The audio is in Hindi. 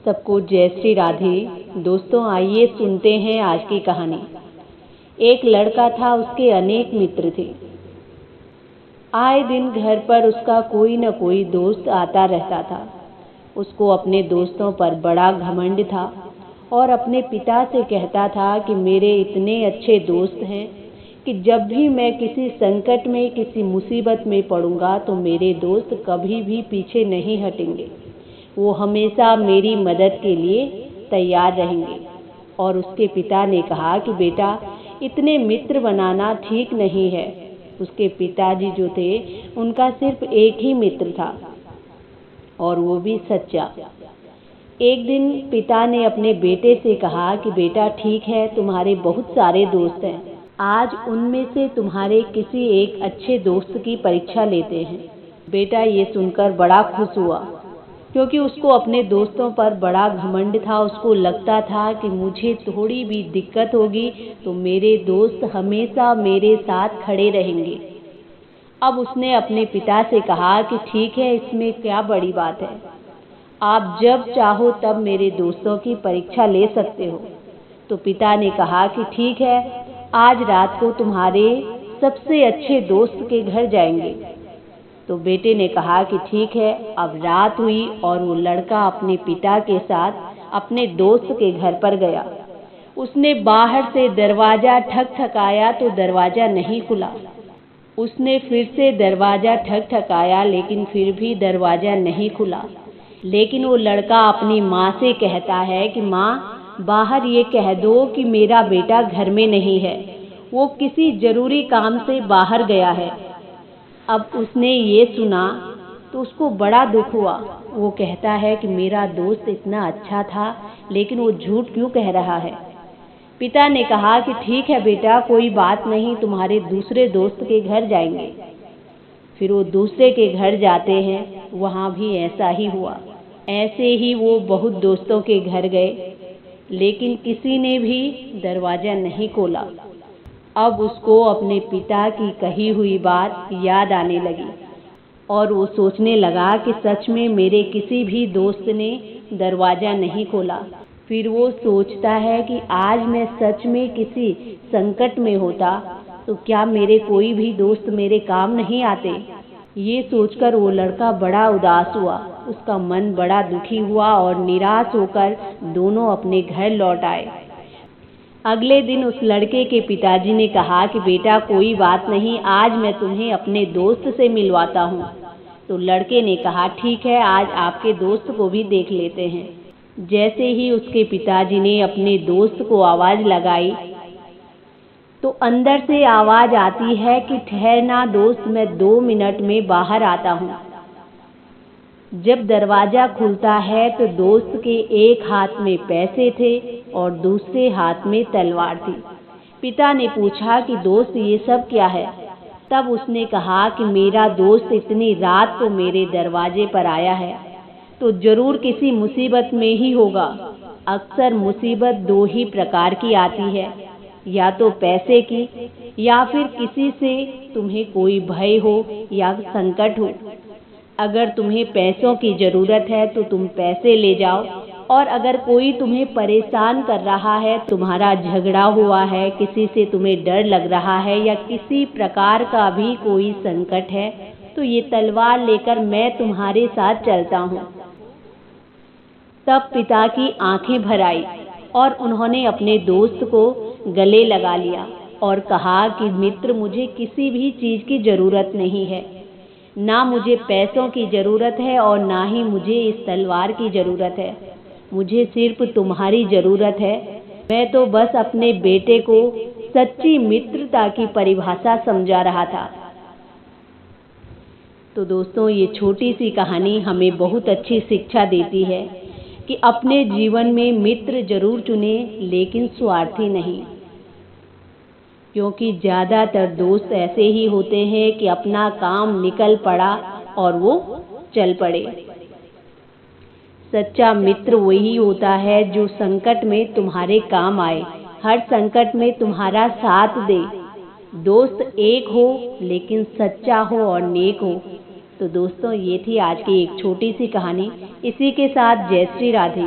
सबको जय श्री राधे। दोस्तों आइए सुनते हैं आज की कहानी। एक लड़का था, उसके अनेक मित्र थे। आए दिन घर पर उसका कोई न कोई दोस्त आता रहता था। उसको अपने दोस्तों पर बड़ा घमंड था और अपने पिता से कहता था कि मेरे इतने अच्छे दोस्त हैं कि जब भी मैं किसी संकट में, किसी मुसीबत में पड़ूंगा तो मेरे दोस्त कभी भी पीछे नहीं हटेंगे। वो हमेशा मेरी मदद के लिए तैयार रहेंगे। और उसके पिता ने कहा कि बेटा, इतने मित्र बनाना ठीक नहीं है। उसके पिताजी जो थे, उनका सिर्फ एक ही मित्र था और वो भी सच्चा। एक दिन पिता ने अपने बेटे से कहा कि बेटा, ठीक है, तुम्हारे बहुत सारे दोस्त हैं, आज उनमें से तुम्हारे किसी एक अच्छे दोस्त की परीक्षा लेते हैं। बेटा ये सुनकर बड़ा खुश हुआ, क्योंकि उसको अपने दोस्तों पर बड़ा घमंड था। उसको लगता था कि मुझे थोड़ी भी दिक्कत होगी तो मेरे दोस्त हमेशा मेरे साथ खड़े रहेंगे। अब उसने अपने पिता से कहा कि ठीक है, इसमें क्या बड़ी बात है, आप जब चाहो तब मेरे दोस्तों की परीक्षा ले सकते हो। तो पिता ने कहा कि ठीक है, आज रात को तुम्हारे सबसे अच्छे दोस्त के घर जाएंगे। तो बेटे ने कहा कि ठीक है। अब रात हुई और वो लड़का अपने पिता के साथ अपने दोस्त के घर पर गया। उसने बाहर से दरवाज़ा ठकठकाया तो दरवाज़ा नहीं खुला। उसने फिर से दरवाज़ा ठकठकाया लेकिन फिर भी दरवाज़ा नहीं खुला। लेकिन वो लड़का अपनी माँ से कहता है कि माँ, बाहर ये कह दो कि मेरा बेटा घर में नहीं है, वो किसी ज़रूरी काम से बाहर गया है। अब उसने ये सुना तो उसको बड़ा दुख हुआ। वो कहता है कि मेरा दोस्त इतना अच्छा था, लेकिन वो झूठ क्यों कह रहा है। पिता ने कहा कि ठीक है बेटा, कोई बात नहीं, तुम्हारे दूसरे दोस्त के घर जाएंगे। फिर वो दूसरे के घर जाते हैं। वहाँ भी ऐसा ही हुआ। ऐसे ही वो बहुत दोस्तों के घर गए, लेकिन किसी ने भी दरवाज़ा नहीं खोला। अब उसको अपने पिता की कही हुई बात याद आने लगी और वो सोचने लगा कि सच में मेरे किसी भी दोस्त ने दरवाज़ा नहीं खोला। फिर वो सोचता है कि आज मैं सच में किसी संकट में होता तो क्या मेरे कोई भी दोस्त मेरे काम नहीं आते। ये सोचकर वो लड़का बड़ा उदास हुआ। उसका मन बड़ा दुखी हुआ और निराश होकर दोनों अपने घर लौट आए। अगले दिन उस लड़के के पिताजी ने कहा कि बेटा, कोई बात नहीं, आज मैं तुम्हें अपने दोस्त से मिलवाता हूँ। तो लड़के ने कहा ठीक है, आज आपके दोस्त को भी देख लेते हैं। जैसे ही उसके पिताजी ने अपने दोस्त को आवाज़ लगाई तो अंदर से आवाज़ आती है कि ठहरना दोस्त, मैं 2 मिनट में बाहर आता हूँ। जब दरवाज़ा खुलता है तो दोस्त के एक हाथ में पैसे थे और दूसरे हाथ में तलवार थी। पिता ने पूछा कि दोस्त, ये सब क्या है। तब उसने कहा कि मेरा दोस्त इतनी रात को मेरे दरवाजे पर आया है तो ज़रूर किसी मुसीबत में ही होगा। अक्सर मुसीबत 2 ही प्रकार की आती है, या तो पैसे की या फिर किसी से तुम्हें कोई भय हो या संकट हो। अगर तुम्हें पैसों की ज़रूरत है तो तुम पैसे ले जाओ, और अगर कोई तुम्हें परेशान कर रहा है, तुम्हारा झगड़ा हुआ है, किसी से तुम्हें डर लग रहा है या किसी प्रकार का भी कोई संकट है, तो ये तलवार लेकर मैं तुम्हारे साथ चलता हूँ। तब पिता की आंखें भर आई और उन्होंने अपने दोस्त को गले लगा लिया और कहा कि मित्र, मुझे किसी भी चीज़ की ज़रूरत नहीं है, ना मुझे पैसों की ज़रूरत है और ना ही मुझे इस तलवार की ज़रूरत है। मुझे सिर्फ तुम्हारी ज़रूरत है। मैं तो बस अपने बेटे को सच्ची मित्रता की परिभाषा समझा रहा था। तो दोस्तों, ये छोटी सी कहानी हमें बहुत अच्छी शिक्षा देती है कि अपने जीवन में मित्र ज़रूर चुने, लेकिन स्वार्थी नहीं। क्योंकि ज़्यादातर दोस्त ऐसे ही होते हैं कि अपना काम निकल पड़ा और वो चल पड़े। सच्चा मित्र वही होता है जो संकट में तुम्हारे काम आए, हर संकट में तुम्हारा साथ दे। दोस्त एक हो लेकिन सच्चा हो और नेक हो। तो दोस्तों, ये थी आज की एक छोटी सी कहानी। इसी के साथ जय श्री राधे।